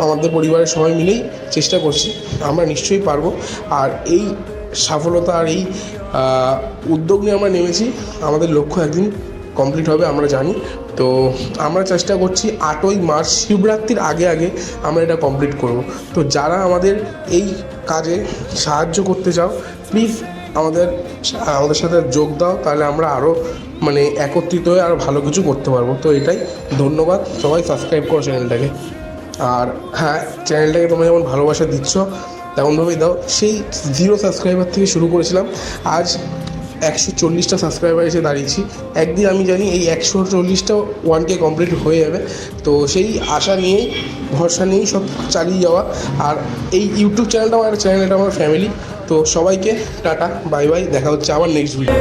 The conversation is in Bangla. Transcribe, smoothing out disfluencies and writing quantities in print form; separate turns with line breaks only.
আমাদের পরিবারের সবাই মিলেই চেষ্টা করছি, আমরা নিশ্চয়ই পারবো। আর এই সফলতা আর এই উদ্যোগ নিয়ে আমরা নেমেছি, আমাদের লক্ষ্য একদিন কমপ্লিট হবে আমরা জানি। তো আমরা চেষ্টা করছি 8ই মার্চ শিবরাত্রির আগে আগে আমরা এটা কমপ্লিট করব। তো যারা আমাদের এই কাজে সাহায্য করতে চাও, প্লিজ আমাদের সাথে যোগ দাও, তাহলে আমরা আরও মানে একত্রিত হয়ে আরও ভালো কিছু করতে পারবো। তো এটাই, ধন্যবাদ। সবাই সাবস্ক্রাইব করো চ্যানেলটাকে। আর হ্যাঁ, চ্যানেলটাকে তোমরা যেমন ভালোবাসা দিচ্ছ তেমনভাবেই দাও। সেই 0 সাবস্ক্রাইবার থেকে শুরু করেছিলাম, আজ 140টা সাবস্ক্রাইবার এসে দাঁড়িয়েছি। একদিন আমি জানি এই 140টা 1K কমপ্লিট হয়ে যাবে। তো সেই আশা নিয়েই, ভরসা নিয়েই সব চালিয়ে যাওয়া। আর এই ইউটিউব চ্যানেলটা আমার চ্যানেল, এটা আমার ফ্যামিলি। তো সবাইকে টাটা, বাই বাই, দেখা হচ্ছে আবার নেক্সট ভিডিও।